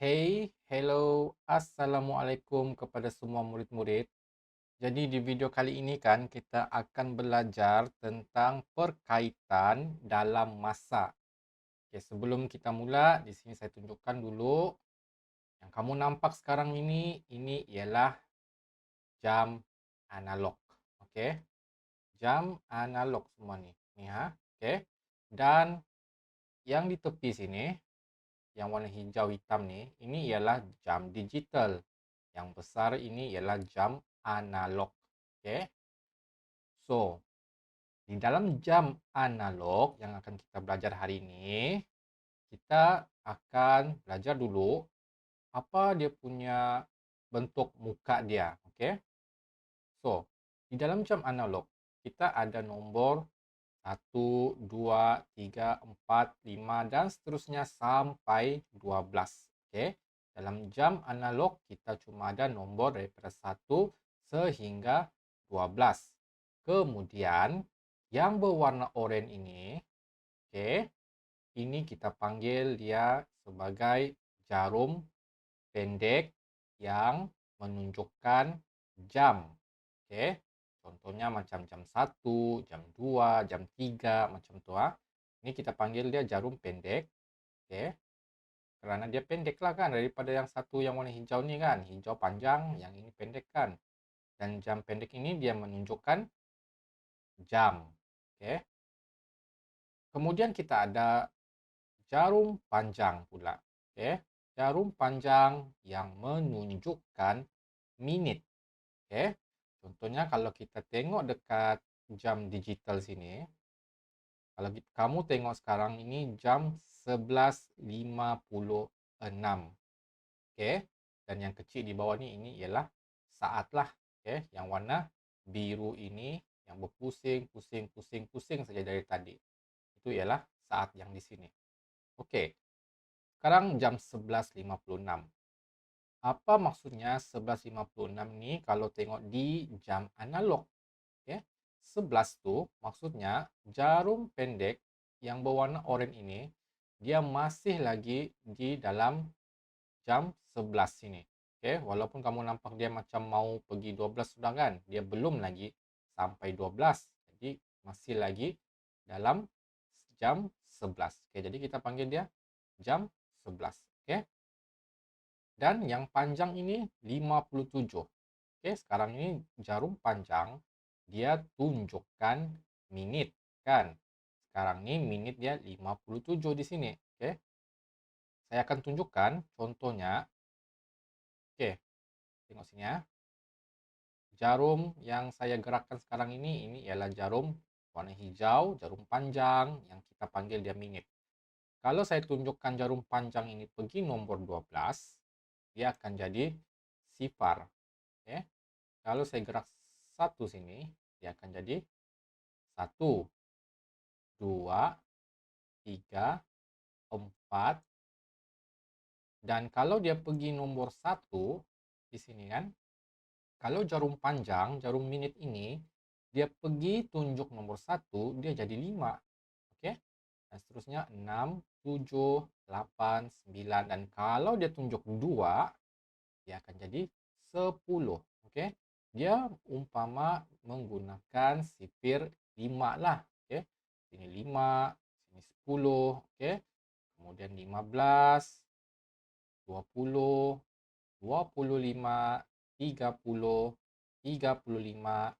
Hey, hello, assalamualaikum kepada semua murid-murid. Jadi di video kali ini kan kita akan belajar tentang perkaitan dalam masa. Oke, sebelum kita mula, di sini saya tunjukkan dulu yang kamu nampak sekarang ini ialah jam analog. Oke, jam analog semua nih. Nih ha. Oke. Dan yang di tepi sini yang warna hijau hitam nih, ini ialah jam digital. Yang besar ini ialah jam analog. Oke. So, di dalam jam analog yang akan kita belajar hari ini, kita akan belajar dulu apa dia punya bentuk muka dia. Oke. So, di dalam jam analog, kita ada nombor 1, 2, 3, 4, 5 dan seterusnya sampai 12. Okey. Dalam jam analog kita cuma ada nombor daripada 1 sehingga 12. Kemudian yang berwarna oranye ini, okey, ini kita panggil dia sebagai jarum pendek yang menunjukkan jam. Okey. Contohnya macam jam 1, jam 2, jam 3 macam tu ah. Ini kita panggil dia jarum pendek. Okey. Kerana dia pendek lah kan daripada yang satu yang warna hijau ni kan. Hijau panjang, yang ini pendek kan. Dan jam pendek ini dia menunjukkan jam. Okey. Kemudian kita ada jarum panjang pula. Okey. Jarum panjang yang menunjukkan minit. Okey. Contohnya kalau kita tengok dekat jam digital sini, kalau kamu tengok sekarang ini jam 11.56. Okey. Dan yang kecil di bawah ni ini ialah saat lah. Okey, yang warna biru ini yang berpusing, pusing, pusing, pusing saja dari tadi. Itu ialah saat yang di sini. Okey. Sekarang jam 11.56. Apa maksudnya 11.56 ni kalau tengok di jam analog? Okey. 11 tu maksudnya jarum pendek yang berwarna oranye ini dia masih lagi di dalam jam 11 sini. Okey, walaupun kamu nampak dia macam mau pergi 12 sudah kan, dia belum lagi sampai 12. Jadi masih lagi dalam jam 11. Okey, jadi kita panggil dia jam 11. Okey. Dan yang panjang ini 57. Okey, sekarang ini jarum panjang dia tunjukkan minit kan. Sekarang ni minit dia 57 di sini. Okey. Saya akan tunjukkan contohnya. Okey, tengok sini ya. Jarum yang saya gerakkan sekarang ini ialah jarum warna hijau, jarum panjang yang kita panggil dia minit. Kalau saya tunjukkan jarum panjang ini pergi nombor 12, dia akan jadi sifar. Okey. Kalau saya gerak satu sini, dia akan jadi 1, 2, 3, 4. Dan kalau dia pergi nombor 1 di sini kan, kalau jarum panjang, jarum minit ini dia pergi tunjuk nombor 1, dia jadi 5. Okey. Dan seterusnya 6, 7, 8, 9 dan kalau dia tunjuk 2, dia akan jadi 10. Okey. Dia umpama menggunakan sifir 5 lah. Okey. Sini 5, sini 10, okey. Kemudian 15, 20, 25, 30, 35,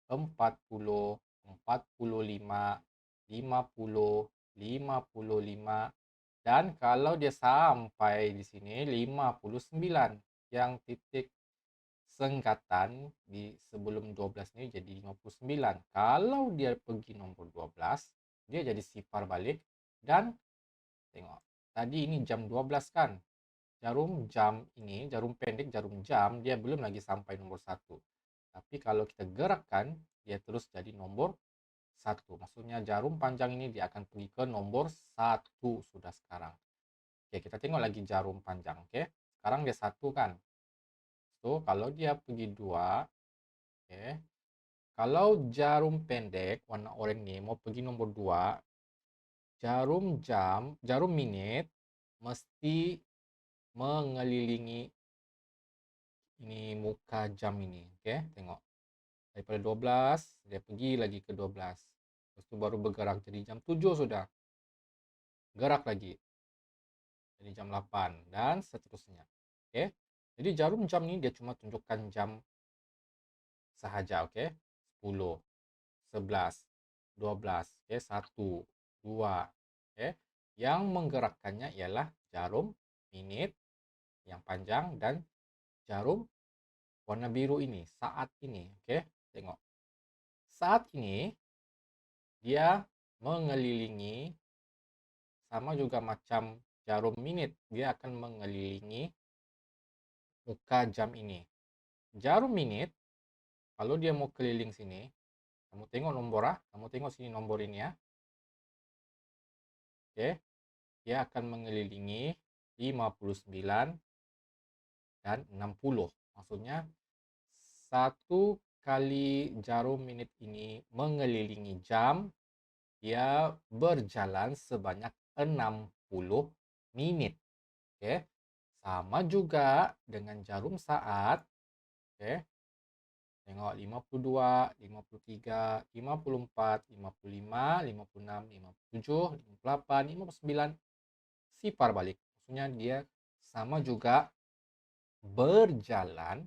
40, 45, 50, 55 dan kalau dia sampai di sini 59 yang titik senggatan di sebelum 12 ni jadi 59. Kalau dia pergi nombor 12, dia jadi sifar balik dan tengok. Tadi ini jam 12 kan? Jarum jam ini, jarum pendek, jarum jam, dia belum lagi sampai nombor 1. Tapi kalau kita gerakkan, dia terus jadi nombor 1. Maksudnya jarum panjang ini dia akan pergi ke nombor 1 sudah sekarang. Oke, kita tengok lagi jarum panjang. Oke, sekarang dia 1 kan? So, kalau dia pergi 2, oke. Kalau jarum pendek warna oranye ni mau pergi nombor 2, jarum jam, jarum minit mesti mengelilingi ini muka jam ini. Okey, tengok. Daripada 12, dia pergi lagi ke 12. Lepas tu baru bergerak jadi jam 7 sudah. Gerak lagi. Jadi jam 8 dan seterusnya. Okey. Jadi jarum jam ni dia cuma tunjukkan jam sahaja, okey. 10, 11, 12, okey, 1, 2, okey. Yang menggerakkannya ialah jarum minit yang panjang dan jarum warna biru ini, saat ini, okey. Tengok. Saat ini dia mengelilingi sama juga macam jarum minit, dia akan mengelilingi muka jam ini. Jarum minit kalau dia mau keliling sini, kamu tengok nombor kamu tengok sini nombor ini ya. Okey. Dia akan mengelilingi 59 dan 60. Maksudnya satu kali jarum minit ini mengelilingi jam, dia berjalan sebanyak 60 minit. Okey. Sama juga dengan jarum saat. Okey. Tengok 52, 53, 54, 55, 56, 57, 58, 59. Sifar balik. Maksudnya dia sama juga berjalan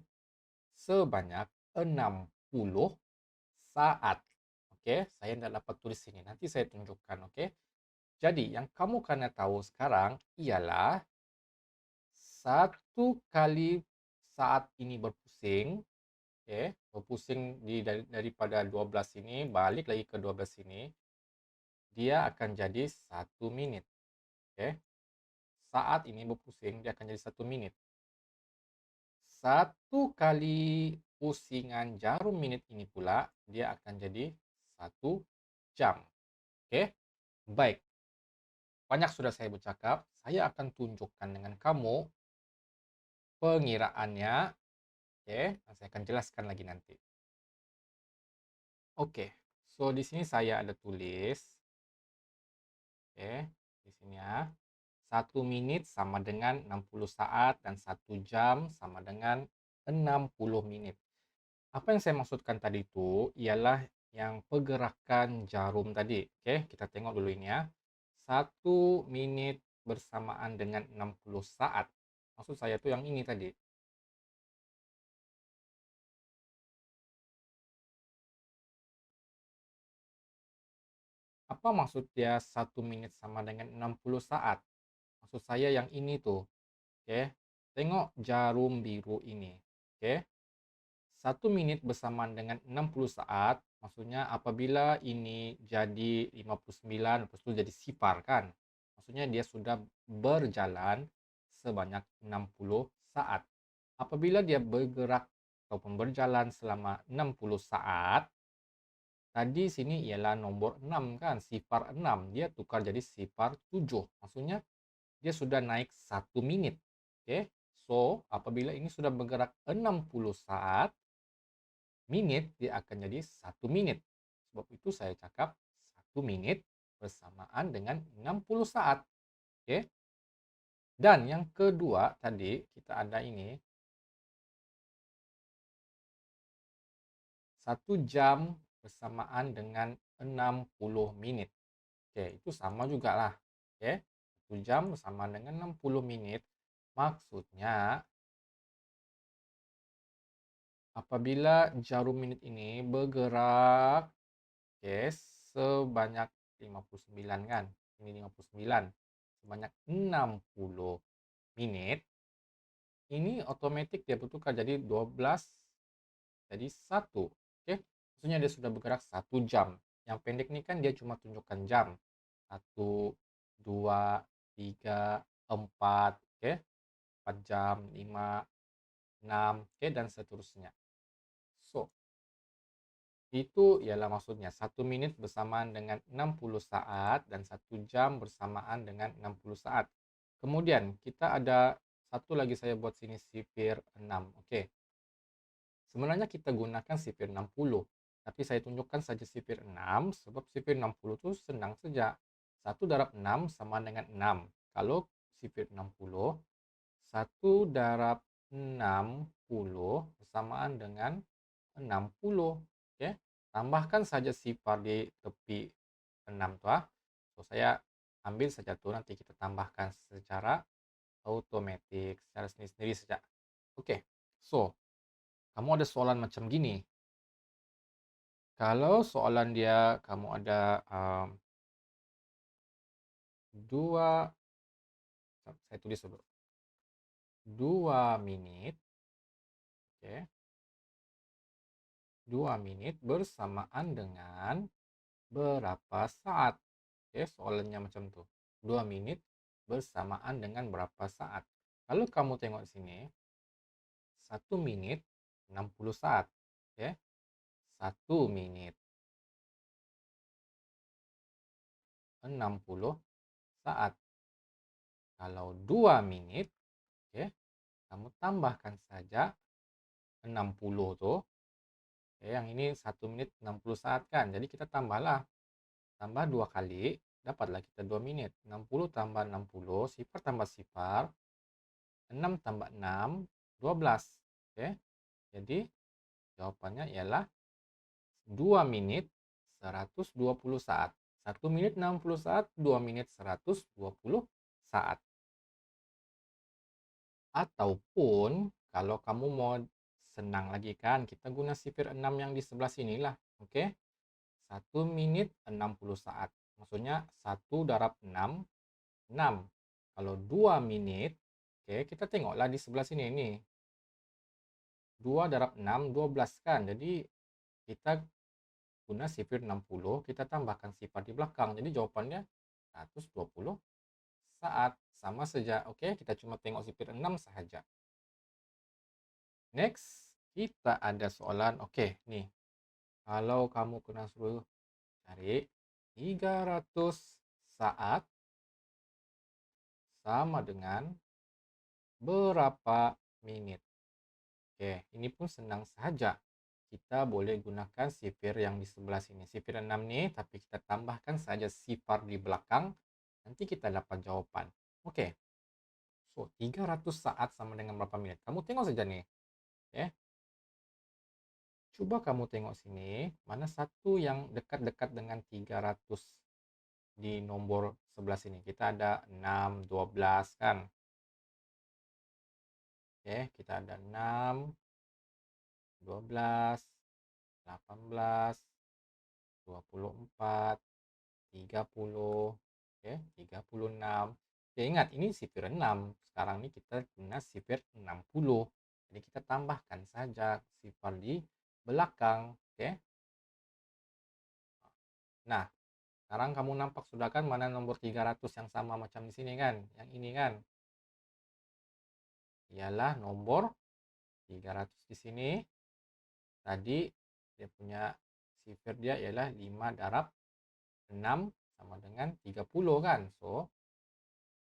sebanyak 60 saat. Okey, saya tidak dapat tulis sini. Nanti saya tunjukkan, okey. Jadi, yang kamu kena tahu sekarang ialah satu kali saat ini berpusing, okey, berpusing daripada 12 ini balik lagi ke 12 ini, dia akan jadi 1 minit. Okey. Saat ini berpusing, dia akan jadi 1 minit. Satu kali pusingan jarum minit ini pula, dia akan jadi 1 jam. Okey? Baik. Banyak sudah saya bercakap. Saya akan tunjukkan dengan kamu pengiraannya. Okey? Saya akan jelaskan lagi nanti. Okey. So, di sini saya ada tulis. Okey. Di sini ya. 1 minit sama dengan 60 saat dan 1 jam sama dengan 60 minit. Apa yang saya maksudkan tadi itu ialah yang pergerakan jarum tadi. Okey, kita tengok dulu ini ya. 1 minit bersamaan dengan 60 saat. Maksud saya tu yang ini tadi. Apa maksud dia 1 minit sama dengan 60 saat? Maksud saya yang ini tu. Okey. Tengok jarum biru ini. Okey. 1 minit bersamaan dengan 60 saat, maksudnya apabila ini jadi 59, lepas tu jadi sifar kan. Maksudnya dia sudah berjalan sebanyak 60 saat. Apabila dia bergerak ataupun berjalan selama 60 saat, tadi sini ialah nombor 6 kan, sifar 6. Dia tukar jadi sifar 7. Maksudnya dia sudah naik 1 minit. Okey. So, apabila ini sudah bergerak 60 saat, minit dia akan jadi 1 minit. Sebab itu saya cakap 1 minit bersamaan dengan 60 saat. Okey. Dan yang kedua tadi kita ada ini 1 jam bersamaan dengan 60 minit. Okey, itu sama jugalah. Okey. 1 jam bersamaan dengan 60 minit. Maksudnya apabila jarum minit ini bergerak, okey, sebanyak 59 kan. Ini 59. Sebanyak 60 minit. Ini otomatik dia bertukar jadi 12 jadi 1. Okey. Maksudnya dia sudah bergerak 1 jam. Yang pendek ni kan dia cuma tunjukkan jam. 1, 2, 3, 4, okey. 4 jam, 5, 6, okey, dan seterusnya. So, itu ialah maksudnya 1 minit bersamaan dengan 60 saat dan 1 jam bersamaan dengan 60 saat. Kemudian kita ada satu lagi saya buat sini sifir 6. Okey. Sebenarnya kita gunakan sifir 60. Tapi saya tunjukkan saja sifir 6 sebab sifir 60 tu senang saja. 1 darab 6 sama dengan 6. Kalau sifir 60, 1 darab 60 bersamaan dengan 60. Okey. Tambahkan saja sifar di tepi 6 tu. So, saya ambil saja tu, nanti kita tambahkan secara automatik, secara sendiri-sendiri saja. Okey. So, kamu ada soalan macam gini. Kalau soalan dia kamu ada 2, saya tulis dulu. 2 menit, okey. 2 menit bersamaan dengan berapa saat? Okey, soalannya macam tu. 2 menit bersamaan dengan berapa saat? Kalau kamu tengok di sini, 1 menit 60 saat. Okey. 1 menit 60 saat. Kalau 2 menit, okey, kamu tambahkan saja 60 tu. Okey, yang ini 1 menit 60 saat kan. Jadi kita tambahlah. Tambah 2 kali, dapatlah kita 2 menit. 60 tambah 60, sifar tambah sifar, 6 tambah 6, 12. Okey. Jadi jawapannya ialah 2 menit 120 saat. 1 menit 60 saat, 2 menit 120 saat. Ataupun kalau kamu mau senang lagi kan, kita guna sifir 6 yang di sebelah sinilah. Okey. 1 menit 60 saat. Maksudnya 1 darab 6, 6. Kalau 2 menit, okey, kita tengoklah di sebelah sini ni. 2 darab 6, 12 kan. Jadi kita guna sifir 60, kita tambahkan sifar di belakang. Jadi jawapannya 120 saat. Sama saja. Okey, kita cuma tengok sifir 6 sahaja. Next, kita ada soalan. Okey, ni. Kalau kamu kena suruh cari 300 saat sama dengan berapa menit? Okey, ini pun senang sahaja. Kita boleh gunakan sifir yang di sebelah sini. Sifir 6 ni, tapi kita tambahkan saja sifar di belakang. Nanti kita dapat jawapan. Okey. So, 300 saat sama dengan berapa menit? Kamu tengok saja ni. Okay. Cuba kamu tengok sini. Mana satu yang dekat-dekat dengan 300 di nombor sebelah sini. Kita ada 6, 12 kan. Okey, kita ada 6, 12, 18, 24, 30, okey, 36. Okey, ingat ini sifir 6. Sekarang ni kita guna sifir 60. Jadi kita tambahkan saja sifar di belakang, okey. Nah, sekarang kamu nampak sudah kan mana nombor 300 yang sama macam di sini kan? Yang ini kan? Ialah nombor 300 di sini. Tadi dia punya sifir dia ialah 5 darab 6 sama dengan 30 kan. So,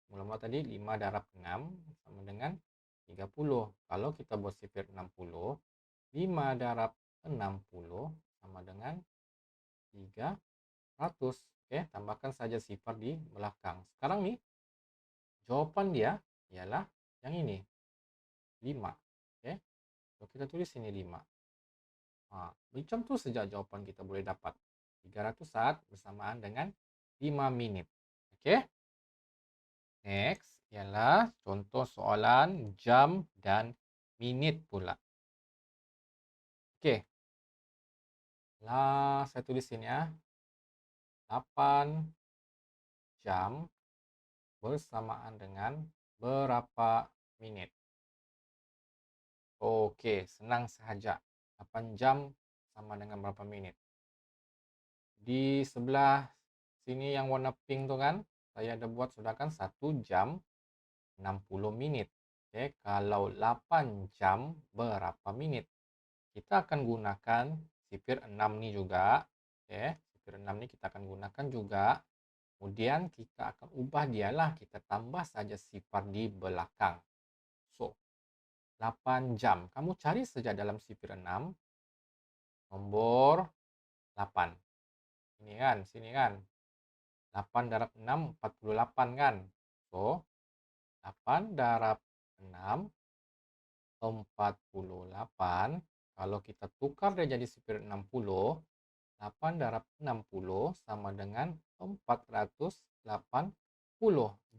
mula-mula tadi 5 darab 6 sama dengan 30. Kalau kita buat sifir 60, 5 darab 60 sama dengan 300. Oke, tambahkan saja sifar di belakang. Sekarang nih, jawapan dia ialah yang ini, 5. Oke, so kita tulis sini 5. Macam tu saja jawapan kita boleh dapat. 300 saat bersamaan dengan 5 menit. Okey. Next ialah contoh soalan jam dan minit pula. Okey. Lah, saya tulis sini ya. 8 jam bersamaan dengan berapa menit? Okey, senang sahaja. 8 jam sama dengan berapa menit? Di sebelah sini yang warna pink tu kan, saya ada buat sudah kan 1 jam 60 menit. Okey, kalau 8 jam berapa menit? Kita akan gunakan sifir 6 ni juga. Okey, sifir 6 ni kita akan gunakan juga. Kemudian kita akan ubah dialah, kita tambah saja sifar di belakang. So, 8 jam. Kamu cari saja dalam sifir 6 nombor 8. Ini kan, sini kan. 8 darab 6, 48 kan. So, 8 darab 48. Kalau kita tukar dia jadi sifir 60, 8 darab 60 sama dengan 480.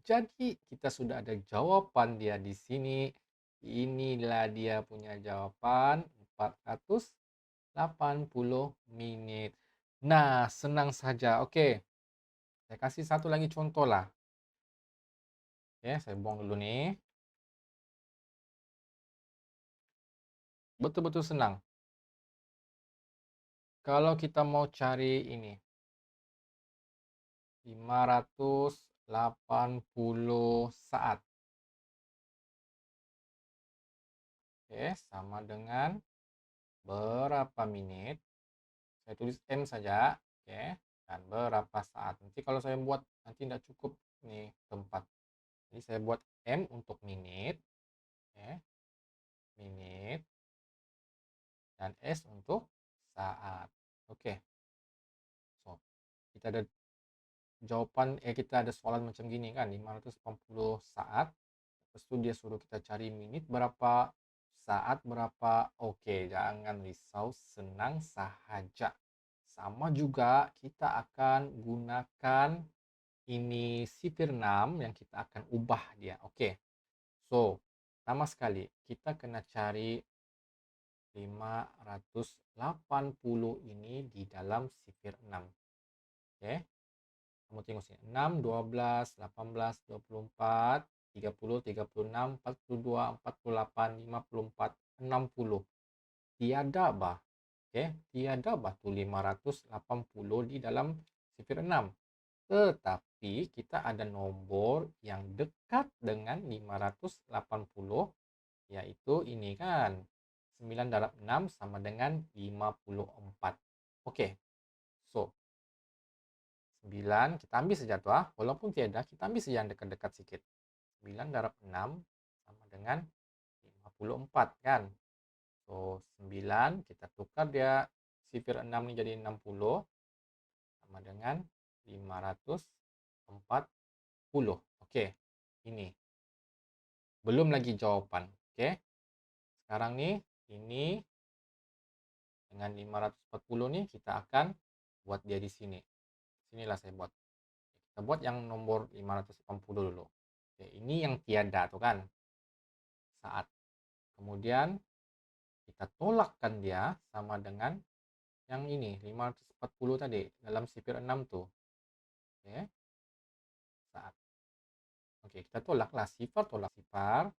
Jadi kita sudah ada jawaban dia di sini. Inilah dia punya jawaban, 480 menit. Nah, senang saja. Oke, saya kasih satu lagi contoh lah. Oke, saya buang dulu nih. Betul-betul senang. Kalau kita mau cari ini, 580 saat. Oke, sama dengan berapa menit? Saya tulis M saja, oke, dan berapa saat. Nanti kalau saya buat, nanti tidak cukup nih tempat. Jadi saya buat M untuk menit, oke, menit, dan S untuk saat. Oke, so kita ada jawaban, kita ada soalan macam gini kan, 580 saat. Terus itu dia suruh kita cari menit berapa, saat berapa. Oke, jangan risau, senang saja. Sama juga kita akan gunakan ini sifir 6 yang kita akan ubah dia. Oke. So, sama sekali kita kena cari 580 ini di dalam sifir 6. Oke. Kamu tengok sini. 6, 12, 18, 24, 30, 36, 42, 48, 54, 60. Tiada bah. Oke, tiada bah tu 580 di dalam sifir 6. Tetapi kita ada nombor yang dekat dengan 580, yaitu ini kan. 9 darab 6 sama dengan 54. Oke, so 9 kita ambil saja tuh, walaupun tiada, kita ambil saja yang dekat-dekat sedikit. 9 darab 6 sama dengan 54 kan. So 9 kita tukar dia sifir 6 ini jadi 60 sama dengan 540. Oke, ini belum lagi jawaban. Oke, sekarang nih ini dengan 540 nih kita akan buat dia di sini. Sinilah saya buat. Kita buat yang nomor 580 dulu. Oke, ini yang tiada tuh kan, saat. Kemudian kita tolakkan dia sama dengan yang ini 540 tadi dalam sifir 6 tuh. Oke, saat. Oke, kita tolaklah sifar tolak sifar.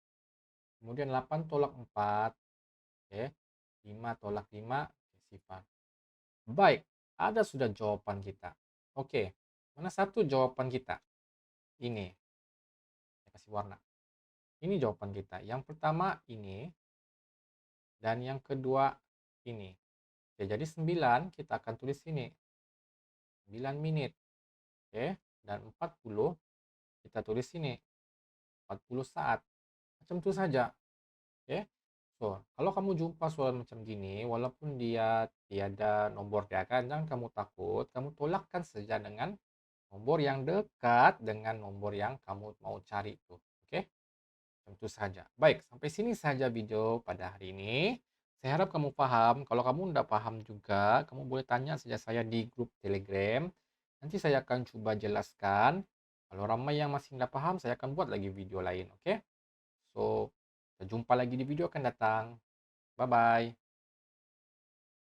Kemudian 8 tolak 4. Oke, 5 tolak 5 sifar. Baik, ada sudah jawaban kita. Oke, mana satu jawaban kita? Ini. Saya kasih warna. Ini jawaban kita. Yang pertama ini. Dan yang kedua ini. Oke, jadi 9 kita akan tulis sini. 9 menit. Oke, dan 40 kita tulis sini. 40 saat. Macam itu saja. Oke. So, kalau kamu jumpa soal macam gini, walaupun dia tiada nomor dia kan, jangan kamu takut. Kamu tolakkan saja dengan nomor yang dekat dengan nomor yang kamu mau cari itu. Oke? Tentu saja. Baik, sampai sini saja video pada hari ini. Saya harap kamu paham. Kalau kamu tidak paham juga, kamu boleh tanya saja saya di grup Telegram. Nanti saya akan coba jelaskan. Kalau ramai yang masih tidak paham, saya akan buat lagi video lain. Oke? So, kita jumpa lagi di video akan datang. Bye-bye.